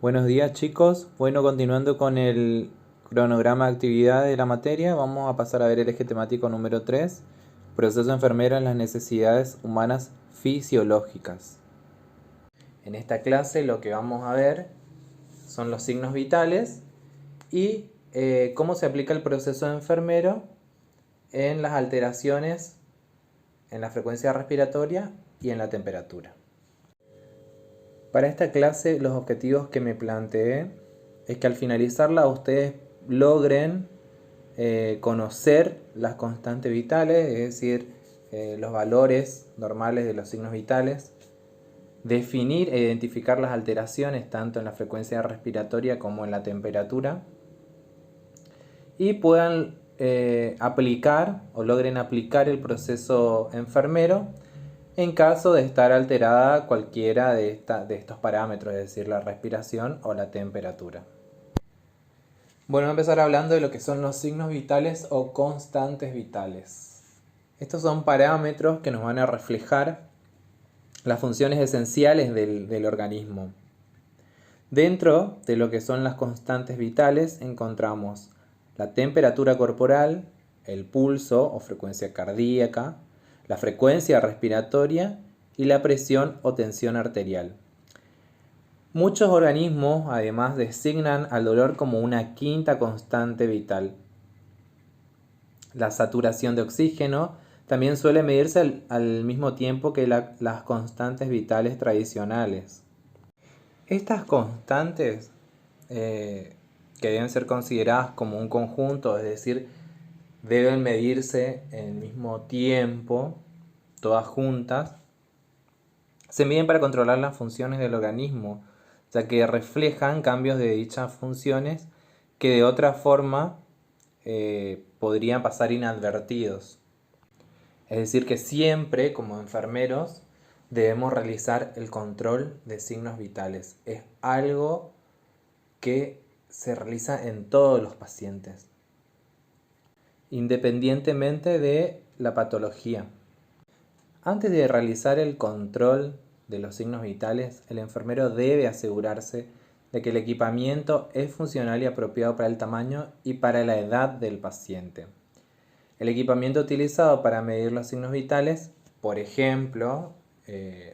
Buenos días chicos, bueno, continuando con el cronograma de actividad de la materia, vamos a pasar a ver el eje temático número 3, proceso enfermero en las necesidades humanas fisiológicas. En esta clase lo que vamos a ver son los signos vitales y cómo se aplica el proceso enfermero en las alteraciones en la frecuencia respiratoria y en la temperatura. Para esta clase los objetivos que me planteé es que al finalizarla ustedes logren conocer las constantes vitales, es decir, los valores normales de los signos vitales, definir e identificar las alteraciones tanto en la frecuencia respiratoria como en la temperatura y puedan aplicar o logren aplicar el proceso enfermero en caso de estar alterada cualquiera de estos parámetros, es decir, la respiración o la temperatura. Bueno, voy a empezar hablando de lo que son los signos vitales o constantes vitales. Estos son parámetros que nos van a reflejar las funciones esenciales del organismo. Dentro de lo que son las constantes vitales encontramos la temperatura corporal, el pulso o frecuencia cardíaca, la frecuencia respiratoria y la presión o tensión arterial. Muchos organismos además designan al dolor como una quinta constante vital. La saturación de oxígeno también suele medirse al mismo tiempo que las constantes vitales tradicionales. Estas constantes que deben ser consideradas como un conjunto, es decir, deben medirse en el mismo tiempo, todas juntas, se miden para controlar las funciones del organismo, ya que reflejan cambios de dichas funciones que de otra forma podrían pasar inadvertidos. Es decir, que siempre como enfermeros debemos realizar el control de signos vitales. Es algo que se realiza en todos los pacientes, independientemente de la patología. Antes de realizar el control de los signos vitales, el enfermero debe asegurarse de que el equipamiento es funcional y apropiado para el tamaño y para la edad del paciente. El equipamiento utilizado para medir los signos vitales, por ejemplo,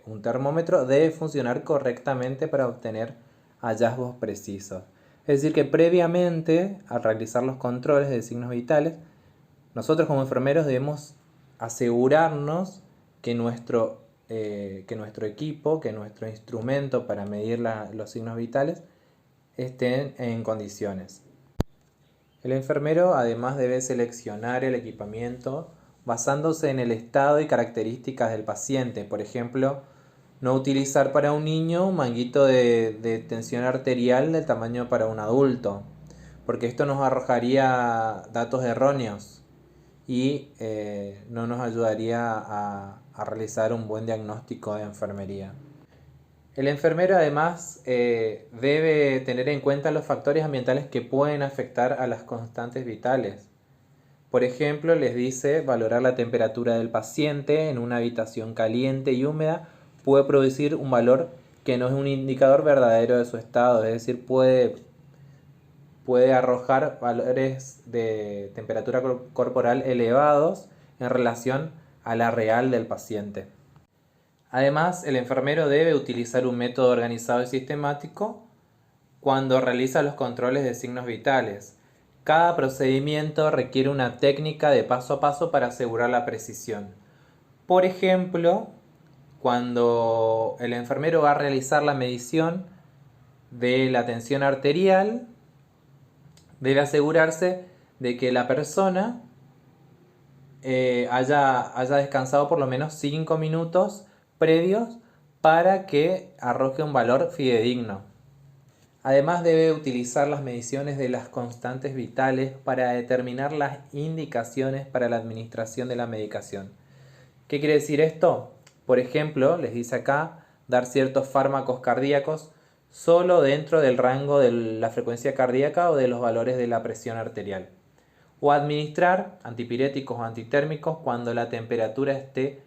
un termómetro, debe funcionar correctamente para obtener hallazgos precisos. Es decir, que previamente, al realizar los controles de signos vitales, nosotros como enfermeros debemos asegurarnos que nuestro equipo, que nuestro instrumento para medir los signos vitales estén en condiciones. El enfermero además debe seleccionar el equipamiento basándose en el estado y características del paciente. Por ejemplo, no utilizar para un niño un manguito de tensión arterial del tamaño para un adulto, porque esto nos arrojaría datos erróneos y no nos ayudaría a realizar un buen diagnóstico de enfermería. El enfermero además debe tener en cuenta los factores ambientales que pueden afectar a las constantes vitales. Por ejemplo, les dice valorar la temperatura del paciente en una habitación caliente y húmeda puede producir un valor que no es un indicador verdadero de su estado, es decir, puede arrojar valores de temperatura corporal elevados en relación a la real del paciente. Además, el enfermero debe utilizar un método organizado y sistemático cuando realiza los controles de signos vitales. Cada procedimiento requiere una técnica de paso a paso para asegurar la precisión. Por ejemplo, cuando el enfermero va a realizar la medición de la tensión arterial, debe asegurarse de que la persona haya descansado por lo menos 5 minutos previos para que arroje un valor fidedigno. Además debe utilizar las mediciones de las constantes vitales para determinar las indicaciones para la administración de la medicación. ¿Qué quiere decir esto? Por ejemplo, les dice acá, dar ciertos fármacos cardíacos solo dentro del rango de la frecuencia cardíaca o de los valores de la presión arterial. O administrar antipiréticos o antitérmicos cuando la temperatura esté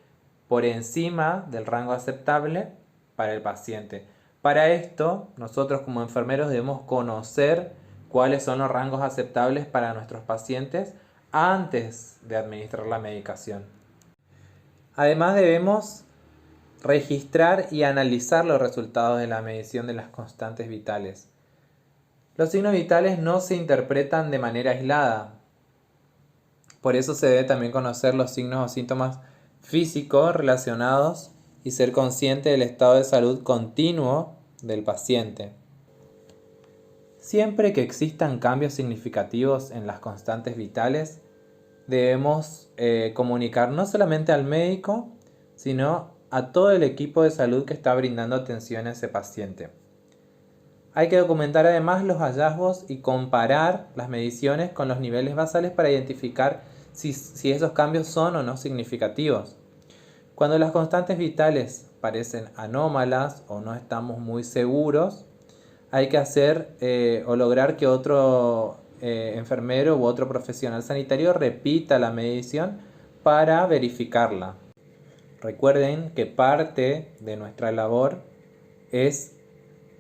por encima del rango aceptable para el paciente. Para esto, nosotros como enfermeros debemos conocer cuáles son los rangos aceptables para nuestros pacientes antes de administrar la medicación. Además, debemos registrar y analizar los resultados de la medición de las constantes vitales. Los signos vitales no se interpretan de manera aislada. Por eso se debe también conocer los signos o síntomas físicos relacionados y ser consciente del estado de salud continuo del paciente. Siempre que existan cambios significativos en las constantes vitales, debemos comunicar no solamente al médico, sino a todo el equipo de salud que está brindando atención a ese paciente. Hay que documentar además los hallazgos y comparar las mediciones con los niveles basales para identificar si esos cambios son o no significativos. Cuando las constantes vitales parecen anómalas o no estamos muy seguros, hay que hacer o lograr que otro enfermero u otro profesional sanitario repita la medición para verificarla. Recuerden que parte de nuestra labor es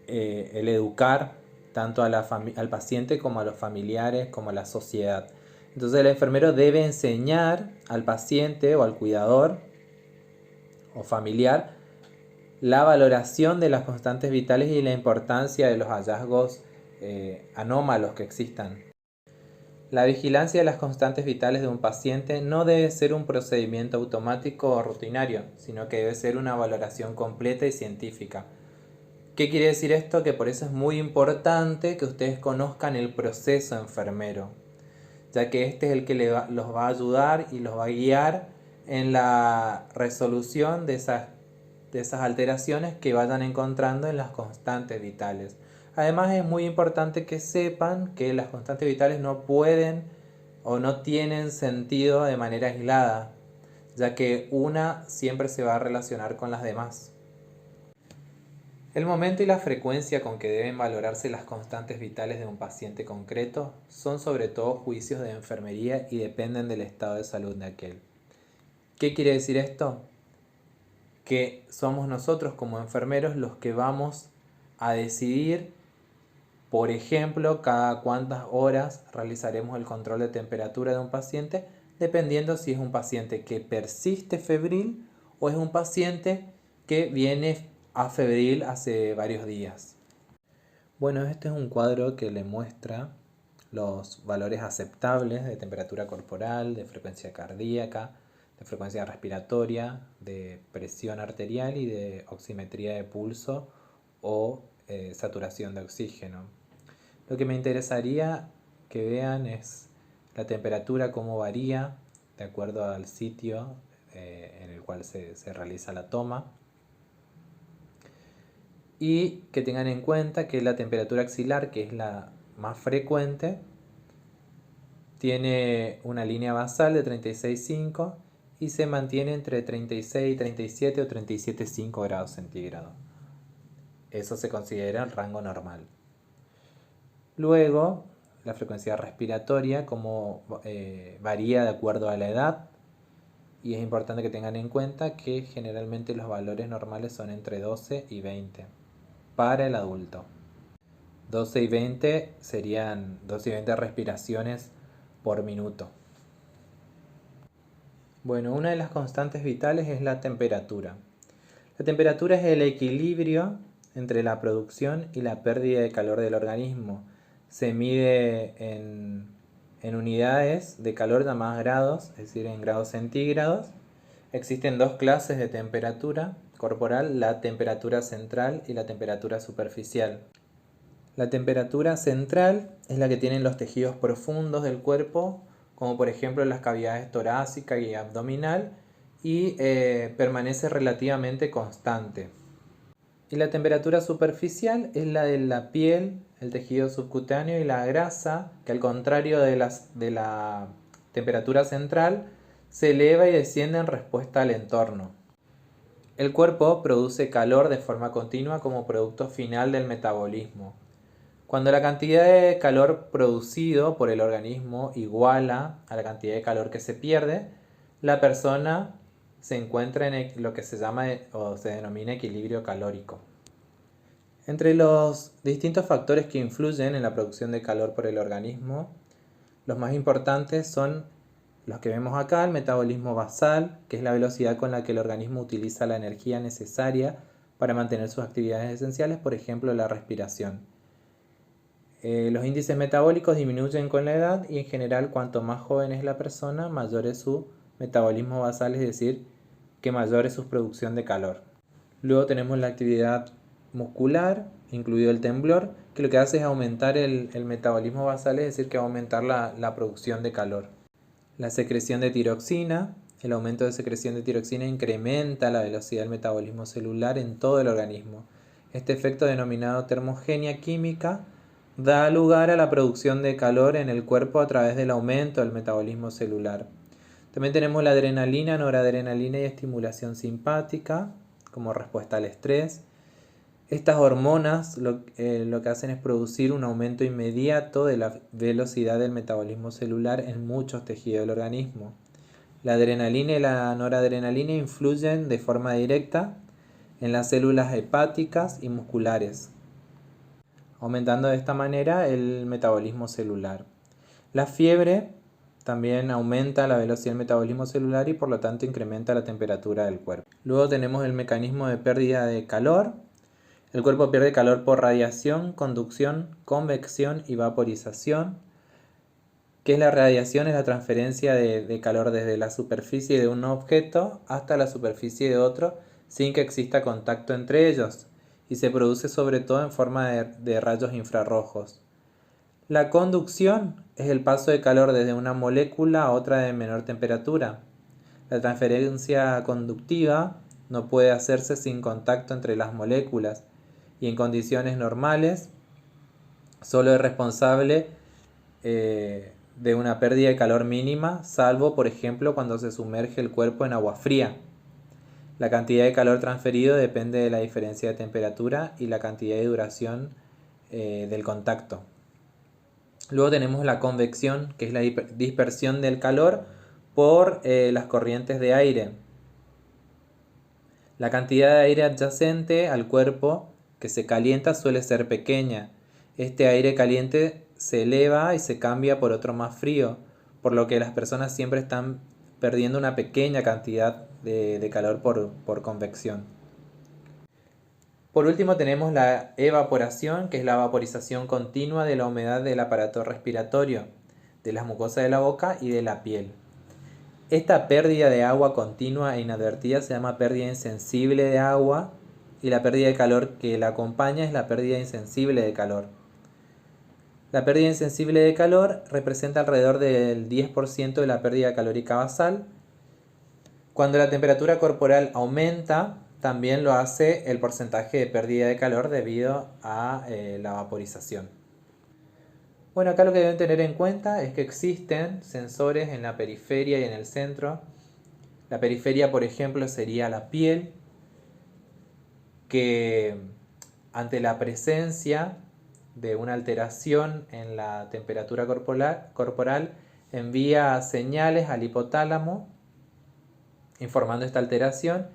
el educar tanto al paciente como a los familiares, como a la sociedad. Entonces el enfermero debe enseñar al paciente o al cuidador o familiar la valoración de las constantes vitales y la importancia de los hallazgos anómalos que existan. La vigilancia de las constantes vitales de un paciente no debe ser un procedimiento automático o rutinario, sino que debe ser una valoración completa y científica. ¿Qué quiere decir esto? Que por eso es muy importante que ustedes conozcan el proceso enfermero, ya que este es el que los va a ayudar y los va a guiar en la resolución de esas alteraciones que vayan encontrando en las constantes vitales. Además, es muy importante que sepan que las constantes vitales no pueden o no tienen sentido de manera aislada, ya que una siempre se va a relacionar con las demás. El momento y la frecuencia con que deben valorarse las constantes vitales de un paciente concreto son sobre todo juicios de enfermería y dependen del estado de salud de aquel. ¿Qué quiere decir esto? Que somos nosotros como enfermeros los que vamos a decidir, por ejemplo, cada cuántas horas realizaremos el control de temperatura de un paciente, dependiendo si es un paciente que persiste febril o es un paciente que viene afebril hace varios días. Bueno, este es un cuadro que le muestra los valores aceptables de temperatura corporal, de frecuencia cardíaca, de frecuencia respiratoria, de presión arterial y de oximetría de pulso o saturación de oxígeno. Lo que me interesaría que vean es la temperatura, cómo varía de acuerdo al sitio en el cual se realiza la toma. Y que tengan en cuenta que la temperatura axilar, que es la más frecuente, tiene una línea basal de 36,5 y se mantiene entre 36, 37 o 37,5 grados centígrados. Eso se considera el rango normal. Luego, la frecuencia respiratoria, como varía de acuerdo a la edad, y es importante que tengan en cuenta que generalmente los valores normales son entre 12 y 20 para el adulto. 12 y 20 serían 12 y 20 respiraciones por minuto. Bueno, una de las constantes vitales es la temperatura. La temperatura es el equilibrio entre la producción y la pérdida de calor del organismo. Se mide en unidades de calor llamadas grados, es decir, en grados centígrados. Existen dos clases de temperatura corporal, la temperatura central y la temperatura superficial. La temperatura central es la que tienen los tejidos profundos del cuerpo, como por ejemplo las cavidades torácica y abdominal, y permanece relativamente constante. Y la temperatura superficial es la de la piel, el tejido subcutáneo y la grasa, que al contrario de la temperatura central, se eleva y desciende en respuesta al entorno. El cuerpo produce calor de forma continua como producto final del metabolismo. Cuando la cantidad de calor producido por el organismo iguala a la cantidad de calor que se pierde, la persona se encuentra en lo que se llama o se denomina equilibrio calórico. Entre los distintos factores que influyen en la producción de calor por el organismo, los más importantes son los que vemos acá: el metabolismo basal, que es la velocidad con la que el organismo utiliza la energía necesaria para mantener sus actividades esenciales, por ejemplo la respiración. Los índices metabólicos disminuyen con la edad y en general cuanto más joven es la persona, mayor es su metabolismo basal, es decir, que mayor es su producción de calor. Luego tenemos la actividad muscular, incluido el temblor, que lo que hace es aumentar el metabolismo basal, es decir, que va a aumentar la producción de calor. La secreción de tiroxina, el aumento de secreción de tiroxina incrementa la velocidad del metabolismo celular en todo el organismo. Este efecto, denominado termogenia química, da lugar a la producción de calor en el cuerpo a través del aumento del metabolismo celular. También tenemos la adrenalina, noradrenalina y estimulación simpática como respuesta al estrés. Estas hormonas lo que hacen es producir un aumento inmediato de la velocidad del metabolismo celular en muchos tejidos del organismo. La adrenalina y la noradrenalina influyen de forma directa en las células hepáticas y musculares, aumentando de esta manera el metabolismo celular. La fiebre también aumenta la velocidad del metabolismo celular y por lo tanto incrementa la temperatura del cuerpo. Luego tenemos el mecanismo de pérdida de calor. El cuerpo pierde calor por radiación, conducción, convección y vaporización. ¿Qué es la radiación? Es la transferencia de calor desde la superficie de un objeto hasta la superficie de otro sin que exista contacto entre ellos, y se produce sobre todo en forma de rayos infrarrojos. La conducción es el paso de calor desde una molécula a otra de menor temperatura. La transferencia conductiva no puede hacerse sin contacto entre las moléculas y en condiciones normales solo es responsable de una pérdida de calor mínima, salvo por ejemplo cuando se sumerge el cuerpo en agua fría. La cantidad de calor transferido depende de la diferencia de temperatura y la cantidad de duración del contacto. Luego tenemos la convección, que es la dispersión del calor por las corrientes de aire. La cantidad de aire adyacente al cuerpo que se calienta suele ser pequeña. Este aire caliente se eleva y se cambia por otro más frío, por lo que las personas siempre están perdiendo una pequeña cantidad de calor por convección. Por último tenemos la evaporación, que es la vaporización continua de la humedad del aparato respiratorio, de las mucosas de la boca y de la piel. Esta pérdida de agua continua e inadvertida se llama pérdida insensible de agua, y la pérdida de calor que la acompaña es la pérdida insensible de calor. La pérdida insensible de calor representa alrededor del 10% de la pérdida calórica basal. Cuando la temperatura corporal aumenta, también lo hace el porcentaje de pérdida de calor debido a la vaporización. Bueno, acá lo que deben tener en cuenta es que existen sensores en la periferia y en el centro. La periferia, por ejemplo, sería la piel, que ante la presencia de una alteración en la temperatura corporal envía señales al hipotálamo informando esta alteración,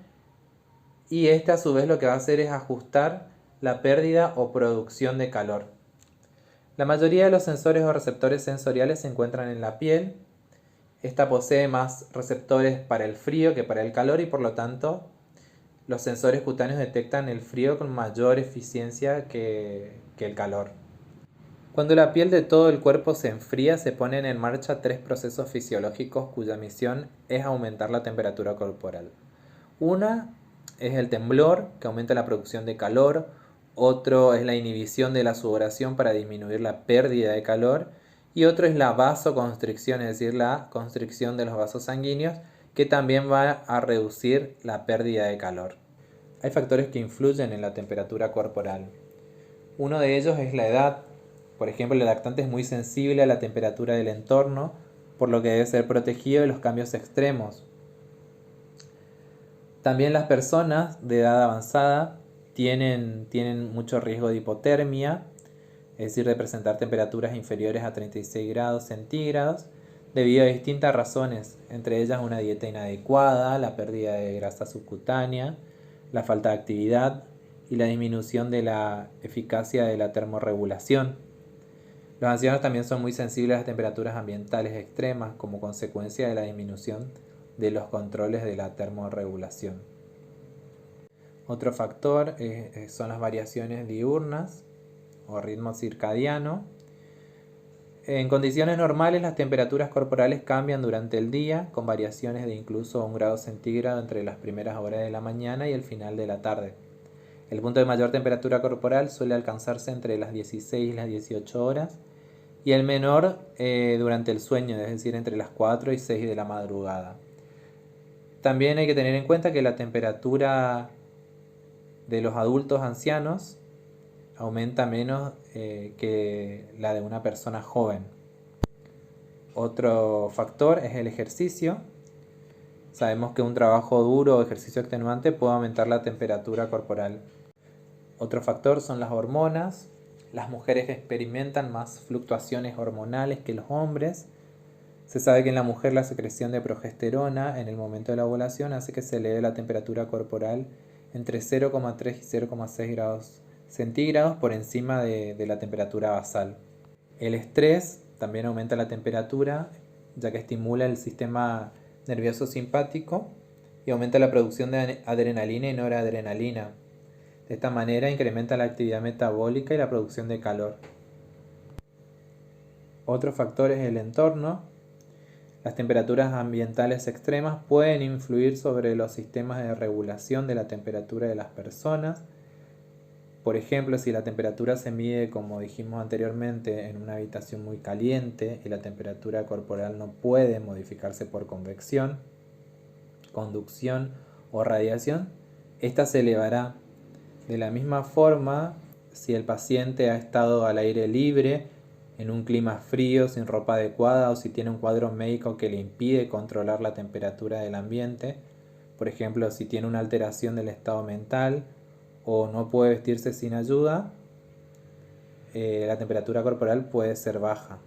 y este a su vez lo que va a hacer es ajustar la pérdida o producción de calor. La mayoría de los sensores o receptores sensoriales se encuentran en la piel. Esta posee más receptores para el frío que para el calor, y por lo tanto los sensores cutáneos detectan el frío con mayor eficiencia que el calor. Cuando la piel de todo el cuerpo se enfría, se ponen en marcha tres procesos fisiológicos cuya misión es aumentar la temperatura corporal. Una es el temblor, que aumenta la producción de calor. Otro es la inhibición de la sudoración para disminuir la pérdida de calor. Y otro es la vasoconstricción, es decir, la constricción de los vasos sanguíneos, que también va a reducir la pérdida de calor. Hay factores que influyen en la temperatura corporal. Uno de ellos es la edad. Por ejemplo, el lactante es muy sensible a la temperatura del entorno, por lo que debe ser protegido de los cambios extremos. También las personas de edad avanzada tienen mucho riesgo de hipotermia, es decir, de presentar temperaturas inferiores a 36 grados centígrados, debido a distintas razones, entre ellas una dieta inadecuada, la pérdida de grasa subcutánea, la falta de actividad y la disminución de la eficacia de la termorregulación. Los ancianos también son muy sensibles a las temperaturas ambientales extremas como consecuencia de la disminución de los controles de la termorregulación. Otro factor son las variaciones diurnas o ritmo circadiano. En condiciones normales las temperaturas corporales cambian durante el día con variaciones de incluso 1 grado centígrado entre las primeras horas de la mañana y el final de la tarde. El punto de mayor temperatura corporal suele alcanzarse entre las 16 y las 18 horas y el menor durante el sueño, es decir, entre las 4 y 6 de la madrugada. También hay que tener en cuenta que la temperatura de los adultos ancianos aumenta menos que la de una persona joven. Otro factor es el ejercicio. Sabemos que un trabajo duro o ejercicio extenuante puede aumentar la temperatura corporal. Otro factor son las hormonas. Las mujeres experimentan más fluctuaciones hormonales que los hombres. Se sabe que en la mujer la secreción de progesterona en el momento de la ovulación hace que se eleve la temperatura corporal entre 0,3 y 0,6 grados centígrados por encima de la temperatura basal. El estrés también aumenta la temperatura, ya que estimula el sistema nervioso simpático y aumenta la producción de adrenalina y noradrenalina. De esta manera incrementa la actividad metabólica y la producción de calor. Otro factor es el entorno. Las temperaturas ambientales extremas pueden influir sobre los sistemas de regulación de la temperatura de las personas. Por ejemplo, si la temperatura se mide, como dijimos anteriormente, en una habitación muy caliente y la temperatura corporal no puede modificarse por convección, conducción o radiación, esta se elevará. De la misma forma, si el paciente ha estado al aire libre, en un clima frío, sin ropa adecuada, o si tiene un cuadro médico que le impide controlar la temperatura del ambiente, por ejemplo, si tiene una alteración del estado mental o no puede vestirse sin ayuda, la temperatura corporal puede ser baja.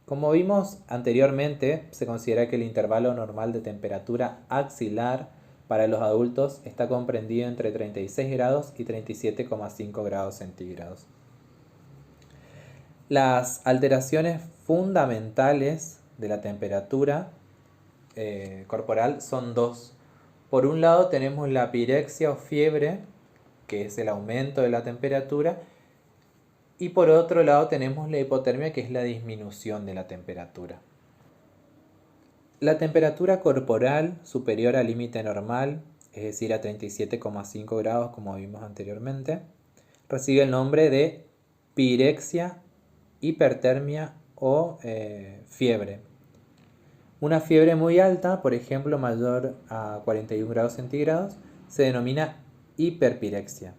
Como vimos anteriormente, se considera que el intervalo normal de temperatura axilar para los adultos está comprendido entre 36 grados y 37,5 grados centígrados. Las alteraciones fundamentales de la temperatura corporal son dos. Por un lado tenemos la pirexia o fiebre, que es el aumento de la temperatura, y por otro lado tenemos la hipotermia, que es la disminución de la temperatura. La temperatura corporal superior al límite normal, es decir, a 37,5 grados, como vimos anteriormente, recibe el nombre de pirexia, hipertermia o fiebre. Una fiebre muy alta, por ejemplo mayor a 41 grados centígrados, se denomina hiperpirexia.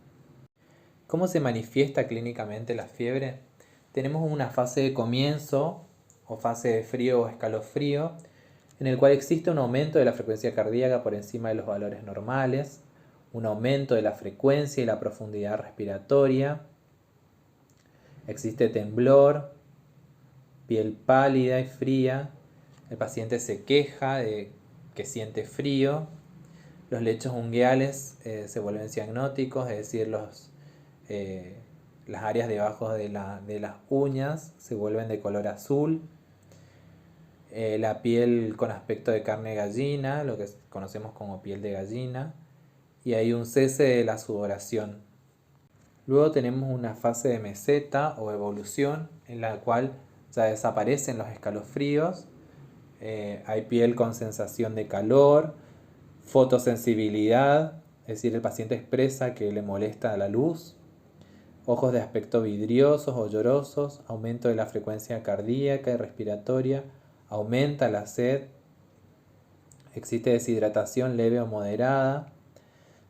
¿Cómo se manifiesta clínicamente la fiebre? Tenemos una fase de comienzo o fase de frío o escalofrío, en el cual existe un aumento de la frecuencia cardíaca por encima de los valores normales, un aumento de la frecuencia y la profundidad respiratoria, existe temblor, piel pálida y fría, el paciente se queja de que siente frío, los lechos ungueales se vuelven cianóticos, es decir, las áreas debajo de las uñas se vuelven de color azul, la piel con aspecto de carne de gallina, lo que conocemos como piel de gallina, y hay un cese de la sudoración. Luego tenemos una fase de meseta o evolución en la cual ya desaparecen los escalofríos, hay piel con sensación de calor, fotosensibilidad, es decir, el paciente expresa que le molesta la luz, ojos de aspecto vidriosos o llorosos, aumento de la frecuencia cardíaca y respiratoria, aumenta la sed, existe deshidratación leve o moderada,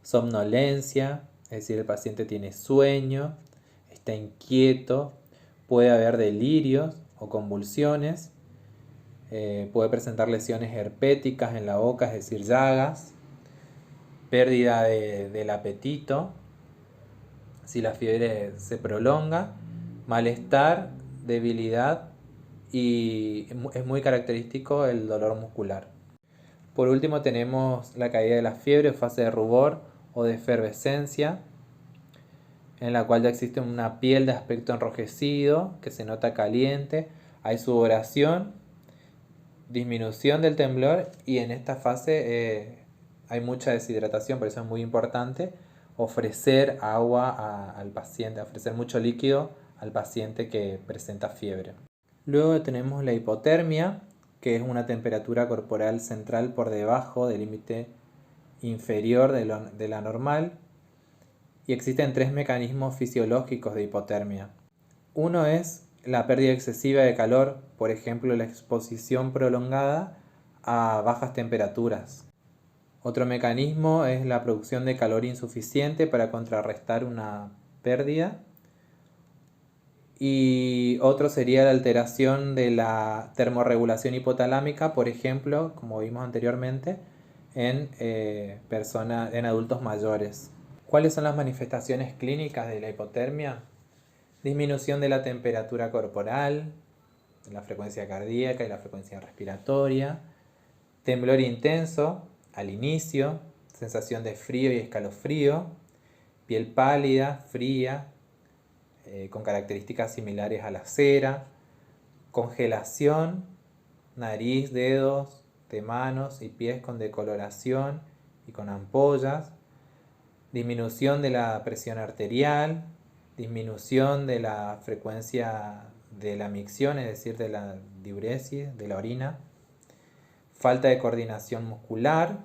somnolencia, es decir, el paciente tiene sueño, está inquieto, puede haber delirios o convulsiones, puede presentar lesiones herpéticas en la boca, es decir, llagas, pérdida del apetito, si la fiebre se prolonga, malestar, debilidad y es muy característico el dolor muscular. Por último tenemos la caída de la fiebre, fase de rubor o de efervescencia. en la cual ya existe una piel de aspecto enrojecido, que se nota caliente, hay sudoración, disminución del temblor y en esta fase hay mucha deshidratación, por eso es muy importante ofrecer agua al paciente, ofrecer mucho líquido al paciente que presenta fiebre. Luego tenemos la hipotermia, que es una temperatura corporal central por debajo del límite inferior de la normal, y existen 3 mecanismos fisiológicos de hipotermia. Uno es la pérdida excesiva de calor, por ejemplo la exposición prolongada a bajas temperaturas. Otro mecanismo es la producción de calor insuficiente para contrarrestar una pérdida. Y otro sería la alteración de la termorregulación hipotalámica, por ejemplo, como vimos anteriormente, en adultos mayores. ¿Cuáles son las manifestaciones clínicas de la hipotermia? Disminución de la temperatura corporal, la frecuencia cardíaca y la frecuencia respiratoria, temblor intenso al inicio, sensación de frío y escalofrío, piel pálida, fría, con características similares a la cera, congelación, nariz, dedos de manos y pies con decoloración y con ampollas, disminución de la presión arterial, disminución de la frecuencia de la micción, es decir, de la diuresis, de la orina, falta de coordinación muscular,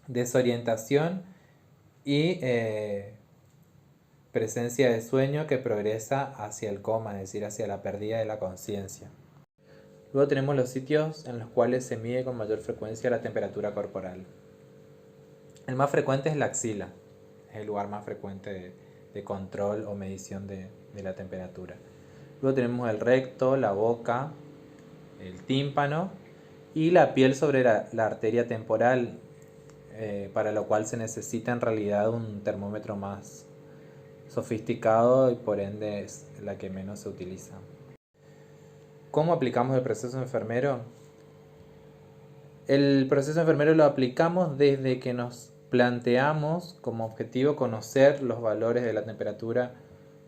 desorientación y presencia de sueño que progresa hacia el coma, es decir, hacia la pérdida de la conciencia. Luego tenemos los sitios en los cuales se mide con mayor frecuencia la temperatura corporal. El más frecuente es la axila, es el lugar más frecuente de control o medición de la temperatura. Luego tenemos el recto, la boca, el tímpano y la piel sobre la arteria temporal, para lo cual se necesita en realidad un termómetro más sofisticado y por ende es la que menos se utiliza. ¿Cómo aplicamos el proceso enfermero? El proceso enfermero lo aplicamos desde que nos planteamos como objetivo conocer los valores de la temperatura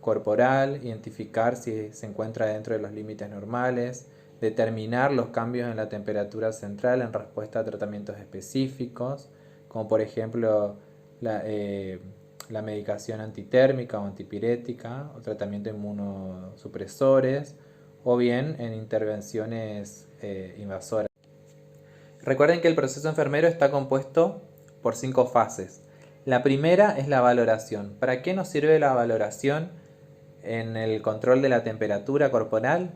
corporal, identificar si se encuentra dentro de los límites normales, determinar los cambios en la temperatura central en respuesta a tratamientos específicos, como por ejemplo la medicación antitérmica o antipirética, o tratamiento de inmunosupresores, o bien en intervenciones invasoras. Recuerden que el proceso enfermero está compuesto por 5 fases. La primera es la valoración. ¿Para qué nos sirve la valoración en el control de la temperatura corporal?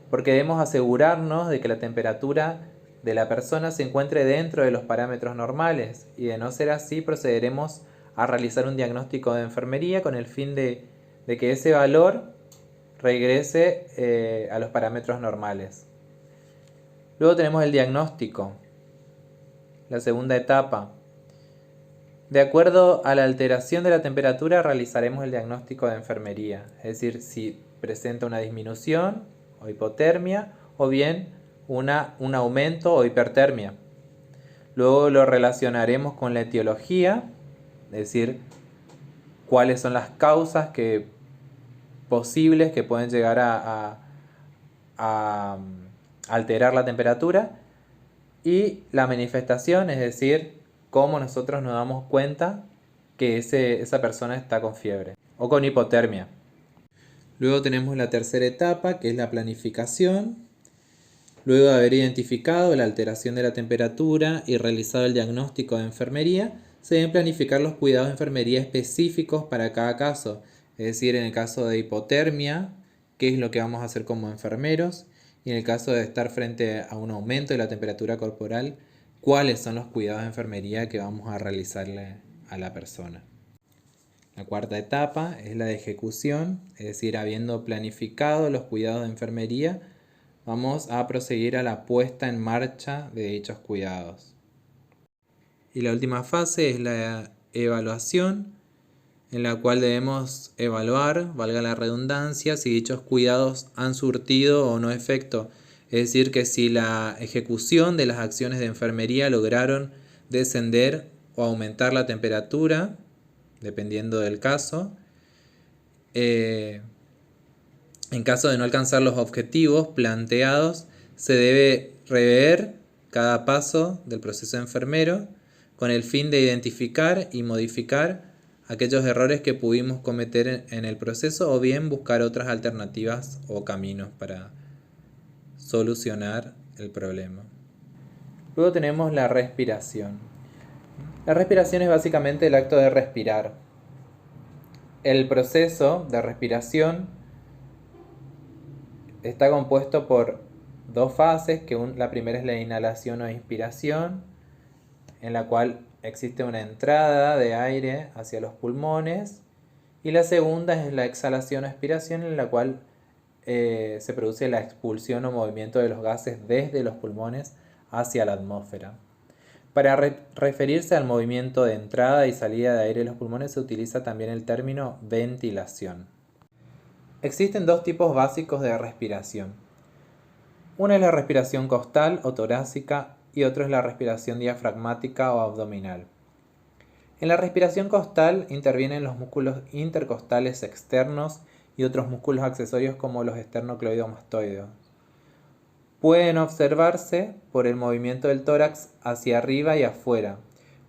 Porque debemos asegurarnos de que la temperatura de la persona se encuentre dentro de los parámetros normales, y de no ser así procederemos a realizar un diagnóstico de enfermería con el fin de que ese valor regrese a los parámetros normales. Luego tenemos el diagnóstico, la segunda etapa. De acuerdo a la alteración de la temperatura realizaremos el diagnóstico de enfermería, es decir, si presenta una disminución o hipotermia o bien un aumento o hipertermia. Luego lo relacionaremos con la etiología, es decir, cuáles son las causas posibles que pueden llegar a alterar la temperatura, y la manifestación, es decir, cómo nosotros nos damos cuenta que esa persona está con fiebre o con hipotermia. Luego tenemos la tercera etapa, que es la planificación. Luego de haber identificado la alteración de la temperatura y realizado el diagnóstico de enfermería, se deben planificar los cuidados de enfermería específicos para cada caso. Es decir, en el caso de hipotermia, qué es lo que vamos a hacer como enfermeros, y en el caso de estar frente a un aumento de la temperatura corporal, cuáles son los cuidados de enfermería que vamos a realizarle a la persona. La cuarta etapa es la de ejecución, es decir, habiendo planificado los cuidados de enfermería, vamos a proseguir a la puesta en marcha de dichos cuidados. Y la última fase es la evaluación, en la cual debemos evaluar, valga la redundancia, si dichos cuidados han surtido o no efecto. Es decir, que si la ejecución de las acciones de enfermería lograron descender o aumentar la temperatura dependiendo del caso. En caso de no alcanzar los objetivos planteados, se debe rever cada paso del proceso enfermero con el fin de identificar y modificar aquellos errores que pudimos cometer en el proceso o bien buscar otras alternativas o caminos para solucionar el problema. Luego tenemos la respiración. La respiración es básicamente el acto de respirar. El proceso de respiración está compuesto por dos fases, la primera es la inhalación o inspiración, en la cual existe una entrada de aire hacia los pulmones, y la segunda es la exhalación o expiración, en la cual se produce la expulsión o movimiento de los gases desde los pulmones hacia la atmósfera. Para referirse al movimiento de entrada y salida de aire de los pulmones se utiliza también el término ventilación. Existen dos tipos básicos de respiración. Una es la respiración costal o torácica y otra es la respiración diafragmática o abdominal. En la respiración costal intervienen los músculos intercostales externos y otros músculos accesorios como los esternocleidomastoideos. Pueden observarse por el movimiento del tórax hacia arriba y afuera.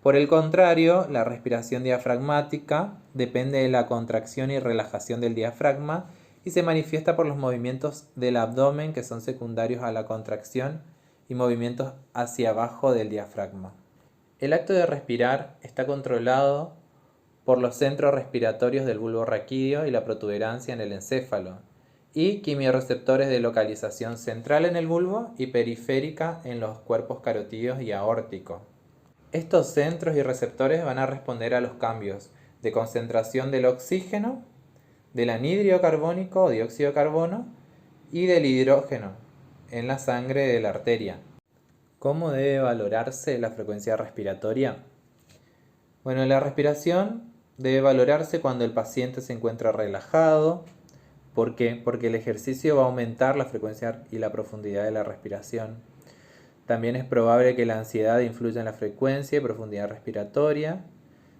Por el contrario, la respiración diafragmática depende de la contracción y relajación del diafragma y se manifiesta por los movimientos del abdomen que son secundarios a la contracción y movimientos hacia abajo del diafragma. El acto de respirar está controlado por los centros respiratorios del bulbo raquídeo y la protuberancia en el encéfalo, y quimiorreceptores de localización central en el bulbo y periférica en los cuerpos carotídeos y aórtico. Estos centros y receptores van a responder a los cambios de concentración del oxígeno, del anhídrido carbónico o dióxido de carbono y del hidrógeno en la sangre de la arteria. ¿Cómo debe valorarse la frecuencia respiratoria? Bueno, la respiración debe valorarse cuando el paciente se encuentra relajado. ¿Por qué? Porque el ejercicio va a aumentar la frecuencia y la profundidad de la respiración. También es probable que la ansiedad influya en la frecuencia y profundidad respiratoria.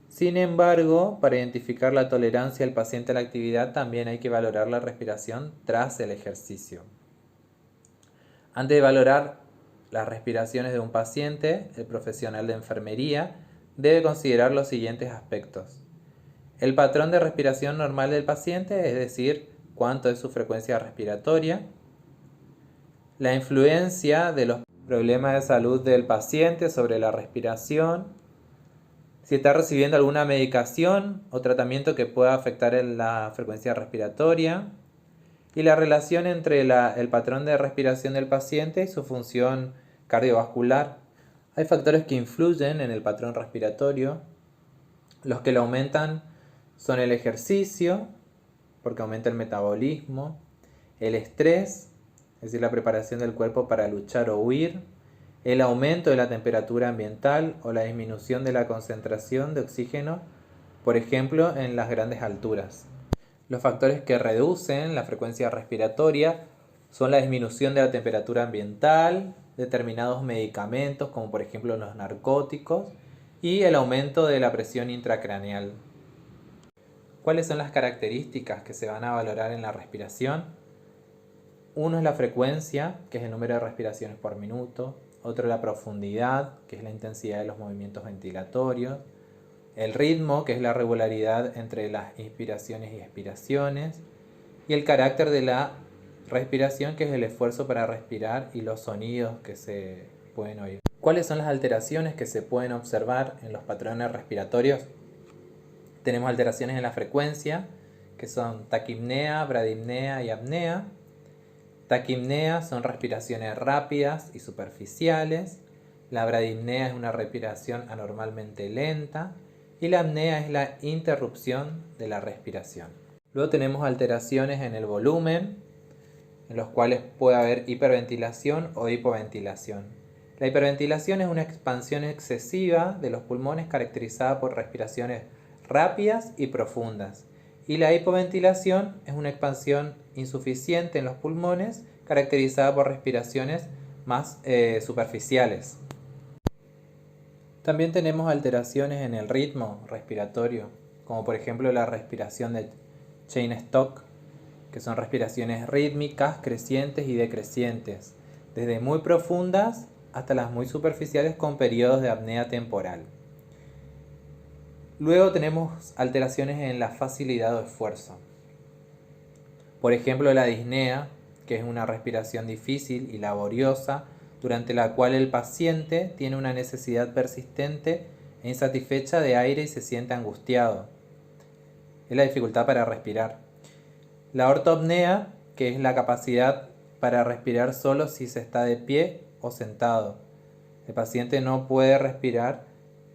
Sin embargo, para identificar la tolerancia del paciente a la actividad, también hay que valorar la respiración tras el ejercicio. Antes de valorar las respiraciones de un paciente, el profesional de enfermería debe considerar los siguientes aspectos. El patrón de respiración normal del paciente, es decir, cuánto es su frecuencia respiratoria. La influencia de los problemas de salud del paciente sobre la respiración. Si está recibiendo alguna medicación o tratamiento que pueda afectar la frecuencia respiratoria. Y la relación entre el patrón de respiración del paciente y su función cardiovascular. Hay factores que influyen en el patrón respiratorio. Los que lo aumentan son el ejercicio, porque aumenta el metabolismo, el estrés, es decir, la preparación del cuerpo para luchar o huir, el aumento de la temperatura ambiental o la disminución de la concentración de oxígeno, por ejemplo, en las grandes alturas. Los factores que reducen la frecuencia respiratoria son la disminución de la temperatura ambiental, determinados medicamentos como por ejemplo los narcóticos y el aumento de la presión intracraneal. ¿Cuáles son las características que se van a valorar en la respiración? Uno es la frecuencia, que es el número de respiraciones por minuto. Otro es la profundidad, que es la intensidad de los movimientos ventilatorios. El ritmo, que es la regularidad entre las inspiraciones y expiraciones. Y el carácter de la respiración, que es el esfuerzo para respirar y los sonidos que se pueden oír. ¿Cuáles son las alteraciones que se pueden observar en los patrones respiratorios? Tenemos alteraciones en la frecuencia, que son taquipnea, bradipnea y apnea. Taquipnea son respiraciones rápidas y superficiales. La bradipnea es una respiración anormalmente lenta. Y la apnea es la interrupción de la respiración. Luego tenemos alteraciones en el volumen, en los cuales puede haber hiperventilación o hipoventilación. La hiperventilación es una expansión excesiva de los pulmones caracterizada por respiraciones rápidas y profundas. Y la hipoventilación es una expansión insuficiente en los pulmones caracterizada por respiraciones más superficiales. También tenemos alteraciones en el ritmo respiratorio. como por ejemplo la respiración de Cheyne-Stokes, que son respiraciones rítmicas, crecientes y decrecientes, desde muy profundas hasta las muy superficiales con periodos de apnea temporal. Luego tenemos alteraciones en la facilidad o esfuerzo. Por ejemplo, la disnea, que es una respiración difícil y laboriosa, durante la cual el paciente tiene una necesidad persistente e insatisfecha de aire y se siente angustiado. Es la dificultad para respirar. La ortopnea, que es la capacidad para respirar solo si se está de pie o sentado. El paciente no puede respirar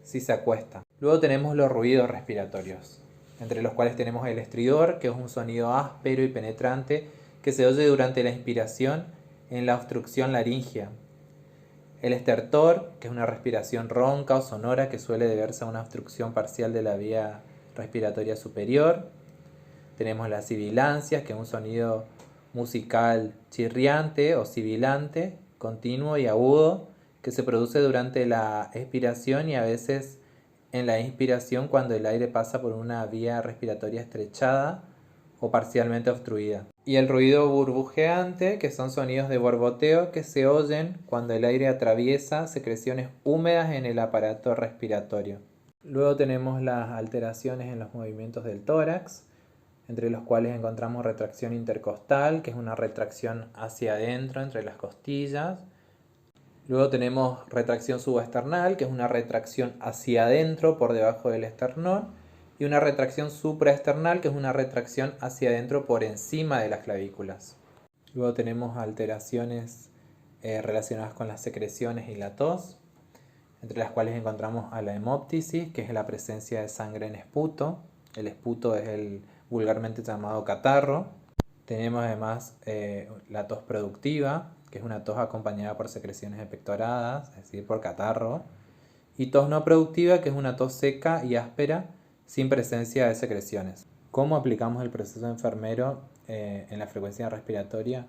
si se acuesta. Luego tenemos los ruidos respiratorios, entre los cuales tenemos el estridor, que es un sonido áspero y penetrante que se oye durante la inspiración en la obstrucción laringea. El estertor, que es una respiración ronca o sonora que suele deberse a una obstrucción parcial de la vía respiratoria superior. Tenemos las sibilancias, que es un sonido musical chirriante o sibilante, continuo y agudo, que se produce durante la expiración y a veces en la inspiración cuando el aire pasa por una vía respiratoria estrechada o parcialmente obstruida. Y el ruido burbujeante, que son sonidos de borboteo que se oyen cuando el aire atraviesa secreciones húmedas en el aparato respiratorio. Luego tenemos las alteraciones en los movimientos del tórax, entre los cuales encontramos retracción intercostal, que es una retracción hacia adentro entre las costillas. Luego tenemos retracción subesternal, que es una retracción hacia adentro por debajo del esternón, y una retracción supraesternal, que es una retracción hacia adentro por encima de las clavículas. Luego tenemos alteraciones relacionadas con las secreciones y la tos, entre las cuales encontramos a la hemóptisis, que es la presencia de sangre en esputo. El esputo es el vulgarmente llamado catarro. Tenemos además la tos productiva, que es una tos acompañada por secreciones expectoradas, es decir, por catarro. Y tos no productiva, que es una tos seca y áspera, sin presencia de secreciones. ¿Cómo aplicamos el proceso enfermero en la frecuencia respiratoria?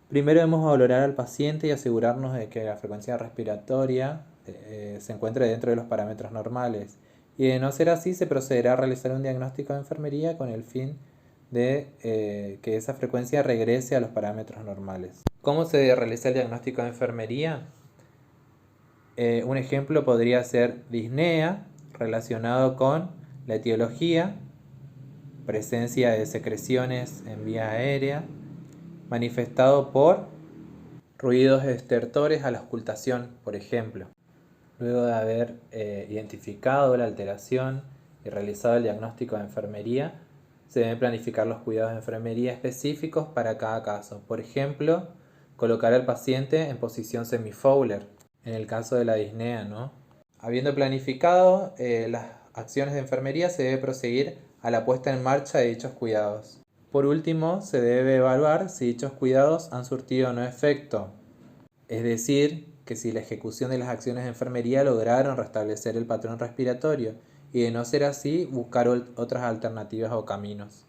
Primero debemos valorar al paciente y asegurarnos de que la frecuencia respiratoria se encuentre dentro de los parámetros normales. Y de no ser así, se procederá a realizar un diagnóstico de enfermería con el fin de que esa frecuencia regrese a los parámetros normales. ¿Cómo se realiza el diagnóstico de enfermería? Un ejemplo podría ser disnea, relacionado con la etiología, presencia de secreciones en vía aérea, manifestado por ruidos estertores a la auscultación, por ejemplo. Luego de haber identificado la alteración y realizado el diagnóstico de enfermería, se deben planificar los cuidados de enfermería específicos para cada caso. Por ejemplo, colocar al paciente en posición semi-Fowler, en el caso de la disnea, ¿no? Habiendo planificado las acciones de enfermería, se debe proseguir a la puesta en marcha de dichos cuidados. Por último, se debe evaluar si dichos cuidados han surtido o no efecto, es decir, que si la ejecución de las acciones de enfermería lograron restablecer el patrón respiratorio, y de no ser así, buscar otras alternativas o caminos.